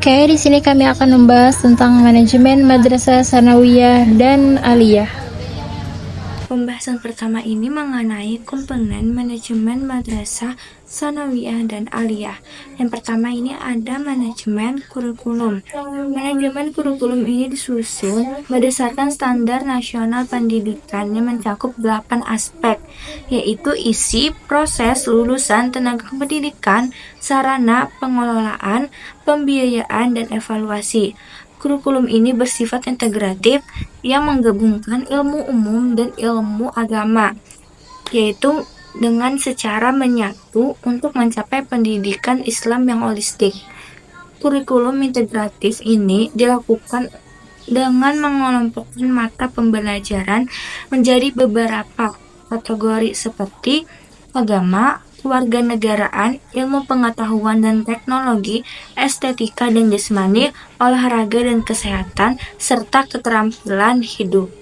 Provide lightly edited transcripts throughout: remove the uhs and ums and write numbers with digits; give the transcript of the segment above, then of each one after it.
Oke, di sini kami akan membahas tentang manajemen madrasah sanawiyah dan aliyah. Pembahasan pertama ini mengenai komponen manajemen madrasah sanawiyah dan aliyah. Yang pertama ini ada manajemen kurikulum. Manajemen kurikulum ini disusun berdasarkan standar nasional pendidikan yang mencakup 8 aspek, yaitu isi, proses, lulusan, tenaga pendidikan, sarana, pengelolaan, pembiayaan, dan evaluasi. Kurikulum ini bersifat integratif yang menggabungkan ilmu umum dan ilmu agama, yaitu dengan secara menyatu untuk mencapai pendidikan Islam yang holistik. Kurikulum integratif ini dilakukan dengan mengelompokkan mata pembelajaran menjadi beberapa kategori seperti agama, kewarganegaraan, ilmu pengetahuan dan teknologi, estetika dan jasmani, olahraga dan kesehatan, serta keterampilan hidup.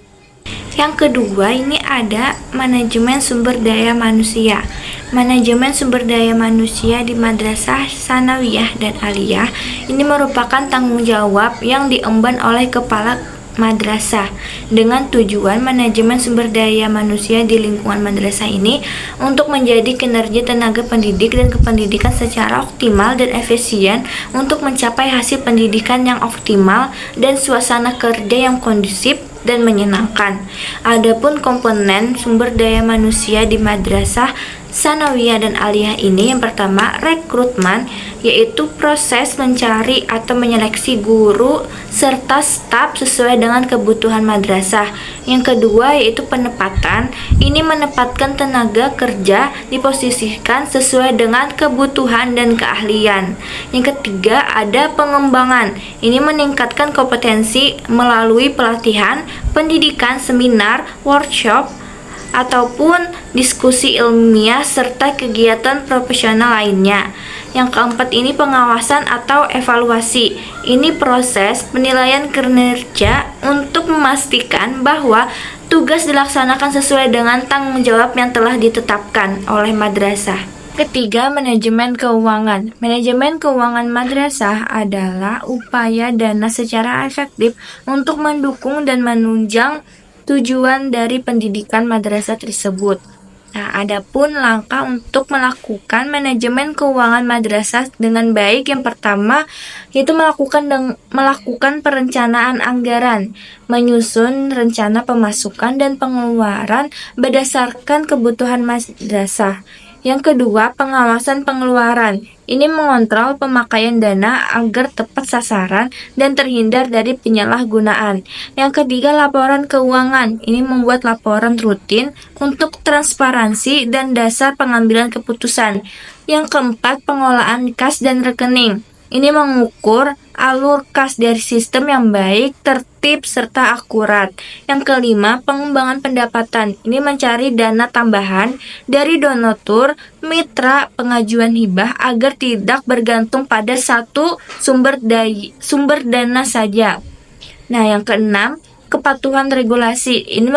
Yang kedua ini ada manajemen sumber daya manusia. Manajemen sumber daya manusia di madrasah sanawiyah dan aliyah ini merupakan tanggung jawab yang diemban oleh kepala madrasah dengan tujuan manajemen sumber daya manusia di lingkungan madrasah ini untuk menjadi kinerja tenaga pendidik dan kependidikan secara optimal dan efisien untuk mencapai hasil pendidikan yang optimal dan suasana kerja yang kondusif dan menyenangkan. Adapun komponen sumber daya manusia di madrasah sanawiyah dan aliyah ini yang pertama rekrutmen, yaitu proses mencari atau menyeleksi guru serta staf sesuai dengan kebutuhan madrasah. Yang kedua yaitu penempatan, ini menempatkan tenaga kerja diposisikan sesuai dengan kebutuhan dan keahlian. Yang ketiga ada pengembangan, ini meningkatkan kompetensi melalui pelatihan, pendidikan, seminar, workshop, ataupun diskusi ilmiah serta kegiatan profesional lainnya. Yang keempat ini pengawasan atau evaluasi. Ini proses penilaian kinerja untuk memastikan bahwa tugas dilaksanakan sesuai dengan tanggung jawab yang telah ditetapkan oleh madrasah. Ketiga, manajemen keuangan. Manajemen keuangan madrasah adalah upaya dana secara efektif untuk mendukung dan menunjang tujuan dari pendidikan madrasah tersebut. Nah, adapun langkah untuk melakukan manajemen keuangan madrasah dengan baik yang pertama yaitu melakukan perencanaan anggaran, menyusun rencana pemasukan dan pengeluaran berdasarkan kebutuhan madrasah. Yang kedua, pengawasan pengeluaran. Ini mengontrol pemakaian dana agar tepat sasaran dan terhindar dari penyalahgunaan. Yang ketiga, laporan keuangan. Ini membuat laporan rutin untuk transparansi dan dasar pengambilan keputusan. Yang keempat, pengolahan kas dan rekening. Ini mengukur alur kas dari sistem yang baik, tertib, serta akurat. Yang kelima, pengembangan pendapatan. Ini mencari dana tambahan dari donatur, mitra, pengajuan hibah agar tidak bergantung pada satu sumber dana saja. Nah, yang keenam, kepatuhan regulasi. Ini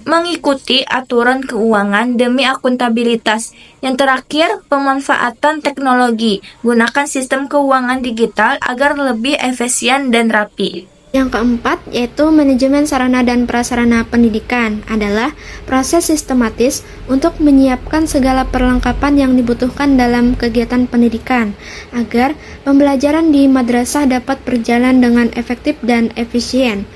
mengikuti aturan keuangan demi akuntabilitas. Yang terakhir, pemanfaatan teknologi. Gunakan sistem keuangan digital agar lebih efisien dan rapi. Yang keempat, yaitu manajemen sarana dan prasarana pendidikan, adalah proses sistematis untuk menyiapkan segala perlengkapan yang dibutuhkan dalam kegiatan pendidikan, agar pembelajaran di madrasah dapat berjalan dengan efektif dan efisien.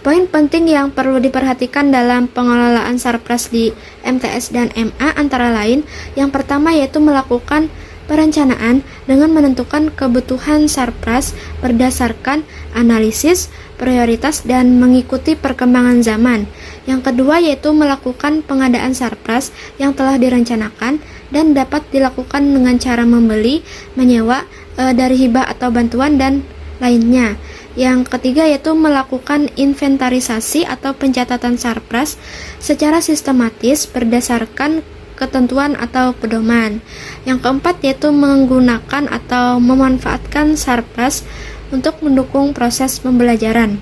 Poin penting yang perlu diperhatikan dalam pengelolaan sarpras di MTS dan MA antara lain, yang pertama yaitu melakukan perencanaan dengan menentukan kebutuhan sarpras berdasarkan analisis, prioritas, dan mengikuti perkembangan zaman. Yang kedua yaitu melakukan pengadaan sarpras yang telah direncanakan dan dapat dilakukan dengan cara membeli, menyewa, dari hibah atau bantuan, dan lainnya. Yang ketiga yaitu melakukan inventarisasi atau pencatatan sarpras secara sistematis berdasarkan ketentuan atau pedoman. Yang keempat yaitu menggunakan atau memanfaatkan sarpras untuk mendukung proses pembelajaran.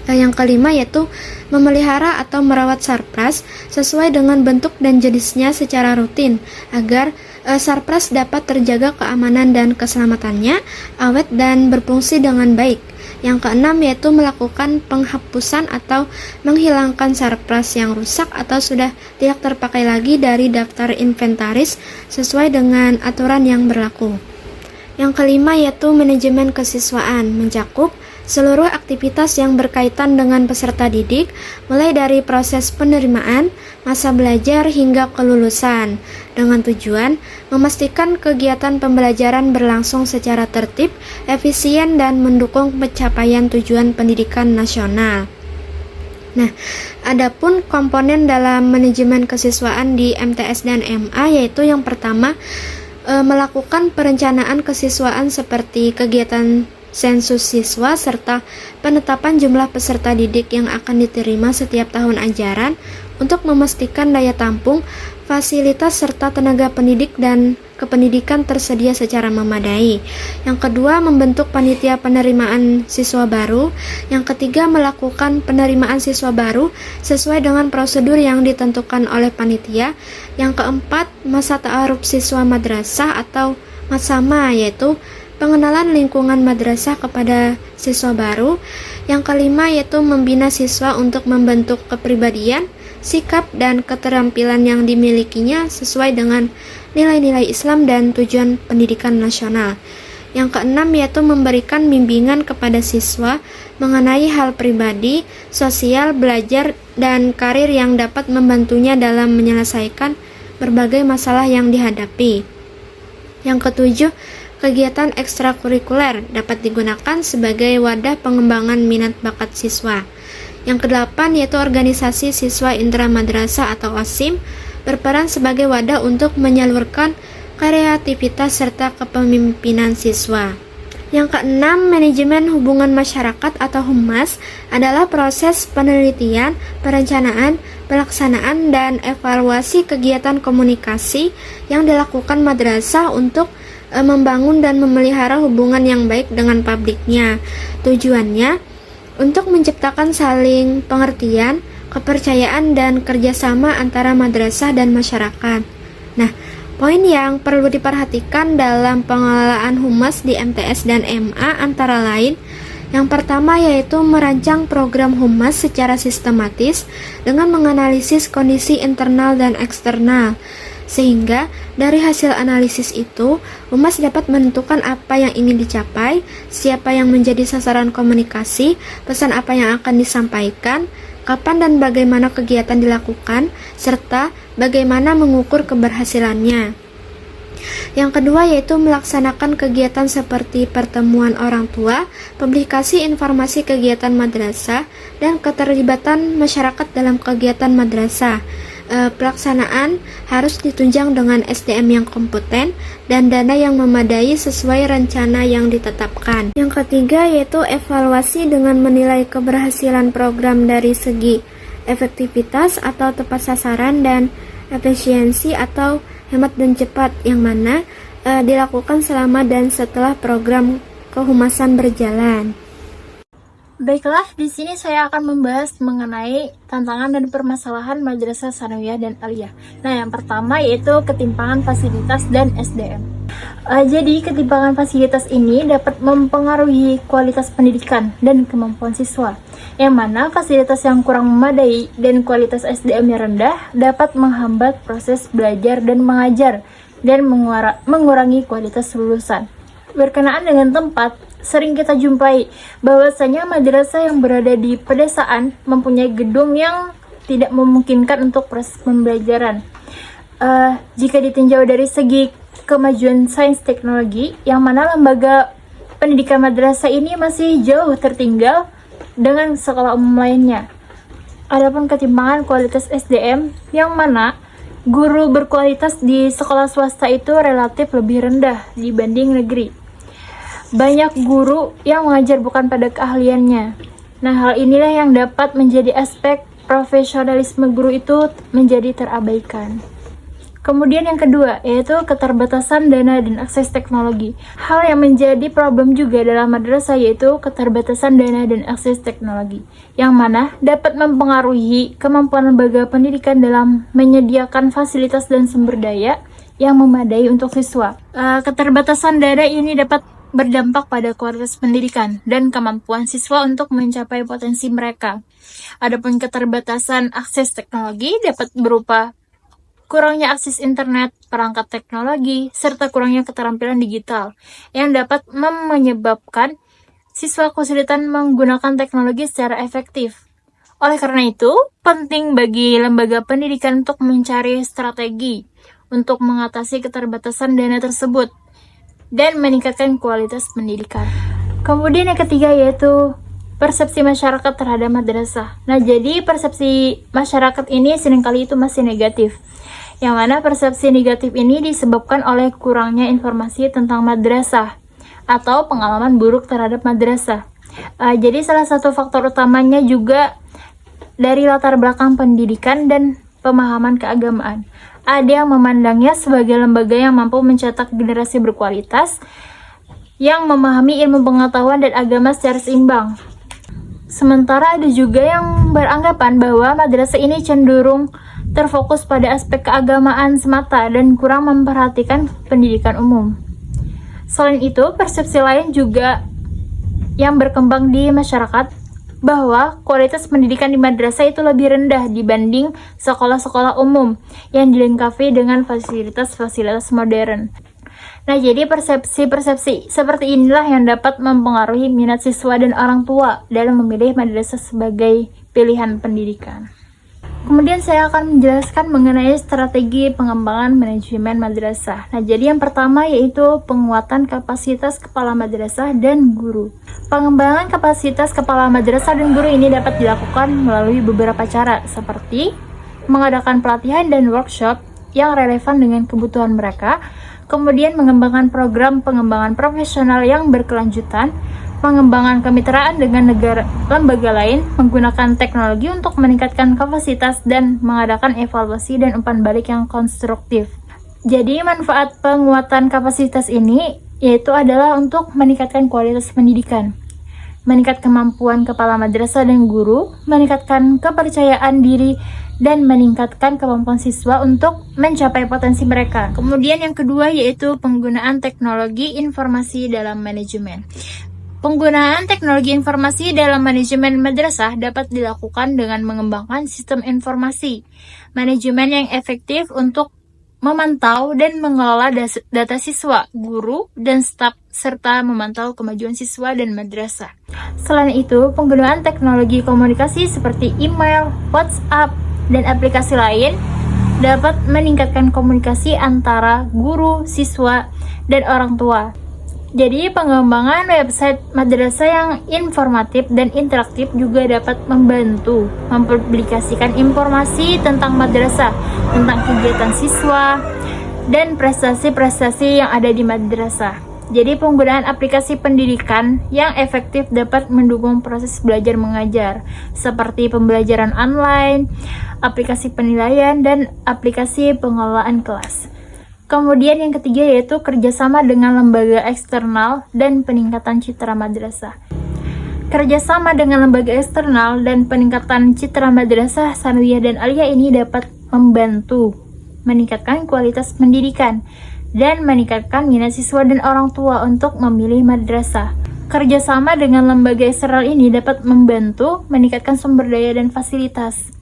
Yang kelima yaitu memelihara atau merawat sarpras sesuai dengan bentuk dan jenisnya secara rutin agar sarpras dapat terjaga keamanan dan keselamatannya, awet dan berfungsi dengan baik. Yang keenam yaitu melakukan penghapusan atau menghilangkan sarpras yang rusak atau sudah tidak terpakai lagi dari daftar inventaris sesuai dengan aturan yang berlaku. Yang kelima yaitu manajemen kesiswaan, mencakup seluruh aktivitas yang berkaitan dengan peserta didik, mulai dari proses penerimaan, masa belajar hingga kelulusan, dengan tujuan memastikan kegiatan pembelajaran berlangsung secara tertib, efisien, dan mendukung pencapaian tujuan pendidikan nasional. Nah, adapun komponen dalam manajemen kesiswaan di MTS dan MA yaitu yang pertama, melakukan perencanaan kesiswaan seperti kegiatan sensus siswa serta penetapan jumlah peserta didik yang akan diterima setiap tahun ajaran untuk memastikan daya tampung, fasilitas serta tenaga pendidik dan kependidikan tersedia secara memadai. Yang kedua, membentuk panitia penerimaan siswa baru. Yang ketiga, melakukan penerimaan siswa baru sesuai dengan prosedur yang ditentukan oleh panitia. Yang keempat, masa ta'aruf siswa madrasah atau masama, yaitu pengenalan lingkungan madrasah kepada siswa baru. Yang kelima yaitu membina siswa untuk membentuk kepribadian, sikap, dan keterampilan yang dimilikinya sesuai dengan nilai-nilai Islam dan tujuan pendidikan nasional. Yang keenam yaitu memberikan bimbingan kepada siswa mengenai hal pribadi, sosial, belajar, dan karir yang dapat membantunya dalam menyelesaikan berbagai masalah yang dihadapi. Yang ketujuh, kegiatan ekstrakurikuler dapat digunakan sebagai wadah pengembangan minat bakat siswa. Yang kedelapan yaitu organisasi siswa intramadrasah atau OSIM berperan sebagai wadah untuk menyalurkan kreativitas serta kepemimpinan siswa. Yang keenam, manajemen hubungan masyarakat atau HUMAS adalah proses penelitian, perencanaan, pelaksanaan, dan evaluasi kegiatan komunikasi yang dilakukan madrasah untuk membangun dan memelihara hubungan yang baik dengan publiknya. Tujuannya untuk menciptakan saling pengertian, kepercayaan, dan kerjasama antara madrasah dan masyarakat. Nah, poin yang perlu diperhatikan dalam pengelolaan HUMAS di MTS dan MA antara lain, yang pertama yaitu merancang program HUMAS secara sistematis dengan menganalisis kondisi internal dan eksternal, sehingga dari hasil analisis itu HUMAS dapat menentukan apa yang ingin dicapai, siapa yang menjadi sasaran komunikasi, pesan apa yang akan disampaikan, kapan dan bagaimana kegiatan dilakukan, serta bagaimana mengukur keberhasilannya. Yang kedua yaitu melaksanakan kegiatan seperti pertemuan orang tua, publikasi informasi kegiatan madrasah, dan keterlibatan masyarakat dalam kegiatan madrasah. Pelaksanaan harus ditunjang dengan SDM yang kompeten dan dana yang memadai sesuai rencana yang ditetapkan. Yang ketiga yaitu evaluasi dengan menilai keberhasilan program dari segi efektivitas atau tepat sasaran dan efisiensi atau hemat dan cepat, yang mana dilakukan selama dan setelah program kehumasan berjalan. Baiklah, di sini saya akan membahas mengenai tantangan dan permasalahan Madrasah Tsanawiyah dan Aliyah. Nah, yang pertama yaitu ketimpangan fasilitas dan SDM. Jadi, ketimpangan fasilitas ini dapat mempengaruhi kualitas pendidikan dan kemampuan siswa, yang mana fasilitas yang kurang memadai dan kualitas SDM yang rendah dapat menghambat proses belajar dan mengajar dan mengurangi kualitas lulusan. Berkenaan dengan tempat, sering kita jumpai bahwasanya madrasah yang berada di pedesaan mempunyai gedung yang tidak memungkinkan untuk proses pembelajaran. Jika ditinjau dari segi kemajuan sains teknologi, yang mana lembaga pendidikan madrasah ini masih jauh tertinggal dengan sekolah umum lainnya. Adapun ketimpangan kualitas SDM, yang mana guru berkualitas di sekolah swasta itu relatif lebih rendah dibanding negeri. Banyak guru yang mengajar bukan pada keahliannya. Nah, hal inilah yang dapat menjadi aspek profesionalisme guru itu menjadi terabaikan. Kemudian yang kedua, yaitu keterbatasan dana dan akses teknologi. Hal yang menjadi problem juga dalam madrasah yaitu keterbatasan dana dan akses teknologi, yang mana dapat mempengaruhi kemampuan lembaga pendidikan dalam menyediakan fasilitas dan sumber daya yang memadai untuk siswa. Keterbatasan dana ini dapat berdampak pada kualitas pendidikan dan kemampuan siswa untuk mencapai potensi mereka. Adapun keterbatasan akses teknologi dapat berupa kurangnya akses internet, perangkat teknologi, serta kurangnya keterampilan digital yang dapat menyebabkan siswa kesulitan menggunakan teknologi secara efektif. Oleh karena itu, penting bagi lembaga pendidikan untuk mencari strategi untuk mengatasi keterbatasan dana tersebut dan meningkatkan kualitas pendidikan. Kemudian yang ketiga yaitu persepsi masyarakat terhadap madrasah. Nah, jadi persepsi masyarakat ini seringkali itu masih negatif. Yang mana persepsi negatif ini disebabkan oleh kurangnya informasi tentang madrasah atau pengalaman buruk terhadap madrasah. Jadi salah satu faktor utamanya juga dari latar belakang pendidikan dan pemahaman keagamaan. Ada yang memandangnya sebagai lembaga yang mampu mencetak generasi berkualitas yang memahami ilmu pengetahuan dan agama secara seimbang. Sementara ada juga yang beranggapan bahwa madrasah ini cenderung terfokus pada aspek keagamaan semata dan kurang memperhatikan pendidikan umum. Selain itu, persepsi lain juga yang berkembang di masyarakat bahwa kualitas pendidikan di madrasah itu lebih rendah dibanding sekolah-sekolah umum yang dilengkapi dengan fasilitas-fasilitas modern. Nah, jadi persepsi seperti inilah yang dapat mempengaruhi minat siswa dan orang tua dalam memilih madrasah sebagai pilihan pendidikan. Kemudian saya akan menjelaskan mengenai strategi pengembangan manajemen madrasah. Nah, jadi yang pertama yaitu penguatan kapasitas kepala madrasah dan guru. Pengembangan kapasitas kepala madrasah dan guru ini dapat dilakukan melalui beberapa cara, seperti mengadakan pelatihan dan workshop yang relevan dengan kebutuhan mereka, kemudian mengembangkan program pengembangan profesional yang berkelanjutan, pengembangan kemitraan dengan lembaga lain, menggunakan teknologi untuk meningkatkan kapasitas dan mengadakan evaluasi dan umpan balik yang konstruktif. Jadi manfaat penguatan kapasitas ini yaitu adalah untuk meningkatkan kualitas pendidikan, meningkatkan kemampuan kepala madrasah dan guru, meningkatkan kepercayaan diri, dan meningkatkan kemampuan siswa untuk mencapai potensi mereka. Kemudian yang kedua yaitu penggunaan teknologi informasi dalam manajemen. Penggunaan teknologi informasi dalam manajemen madrasah dapat dilakukan dengan mengembangkan sistem informasi manajemen yang efektif untuk memantau dan mengelola data siswa, guru, dan staf, serta memantau kemajuan siswa dan madrasah. Selain itu, penggunaan teknologi komunikasi seperti email, WhatsApp, dan aplikasi lain dapat meningkatkan komunikasi antara guru, siswa, dan orang tua. Jadi, pengembangan website madrasah yang informatif dan interaktif juga dapat membantu mempublikasikan informasi tentang madrasah, tentang kegiatan siswa, dan prestasi-prestasi yang ada di madrasah. Jadi, penggunaan aplikasi pendidikan yang efektif dapat mendukung proses belajar mengajar, seperti pembelajaran online, aplikasi penilaian, dan aplikasi pengelolaan kelas. Kemudian yang ketiga yaitu kerjasama dengan lembaga eksternal dan peningkatan citra madrasah. Kerjasama dengan lembaga eksternal dan peningkatan citra madrasah sanawiyah dan aliyah ini dapat membantu meningkatkan kualitas pendidikan dan meningkatkan minat siswa dan orang tua untuk memilih madrasah. Kerjasama dengan lembaga eksternal ini dapat membantu meningkatkan sumber daya dan fasilitas.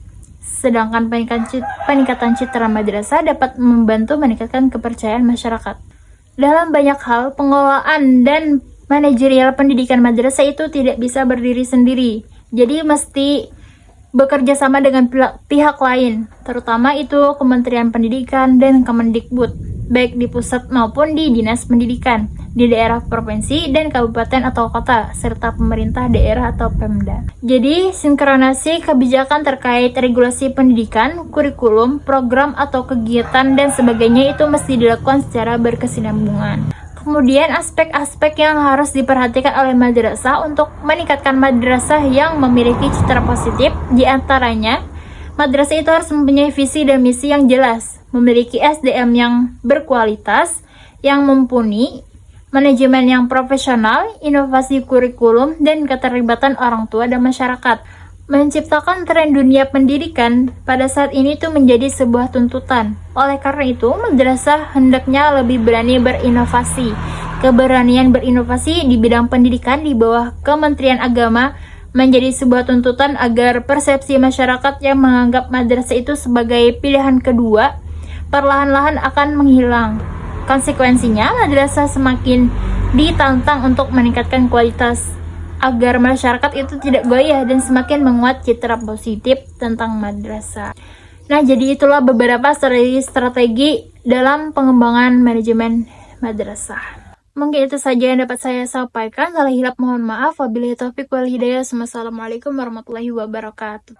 Sedangkan peningkatan citra madrasah dapat membantu meningkatkan kepercayaan masyarakat. Dalam banyak hal, pengelolaan dan manajerial pendidikan madrasah itu tidak bisa berdiri sendiri. Jadi mesti bekerja sama dengan pihak lain, terutama itu Kementerian Pendidikan dan Kemendikbud, baik di pusat maupun di dinas pendidikan, di daerah provinsi dan kabupaten atau kota, serta pemerintah daerah atau Pemda. Jadi, sinkronasi kebijakan terkait regulasi pendidikan, kurikulum, program atau kegiatan dan sebagainya itu mesti dilakukan secara berkesinambungan. Kemudian aspek-aspek yang harus diperhatikan oleh madrasah untuk meningkatkan madrasah yang memiliki citra positif, diantaranya madrasah itu harus mempunyai visi dan misi yang jelas, memiliki SDM yang berkualitas, yang mumpuni, manajemen yang profesional, inovasi kurikulum, dan keterlibatan orang tua dan masyarakat. Menciptakan tren dunia pendidikan pada saat ini tuh menjadi sebuah tuntutan. Oleh karena itu, madrasah hendaknya lebih berani berinovasi. Keberanian berinovasi di bidang pendidikan di bawah Kementerian Agama menjadi sebuah tuntutan agar persepsi masyarakat yang menganggap madrasah itu sebagai pilihan kedua perlahan-lahan akan menghilang. Konsekuensinya, madrasah semakin ditantang untuk meningkatkan kualitas agar masyarakat itu tidak goyah dan semakin menguat citra positif tentang madrasah. Nah, jadi itulah beberapa strategi dalam pengembangan manajemen madrasah. Mungkin itu saja yang dapat saya sampaikan. Salah hilap mohon maaf. Wabillahi taufiq wal hidayah. Wassalamualaikum warahmatullahi wabarakatuh.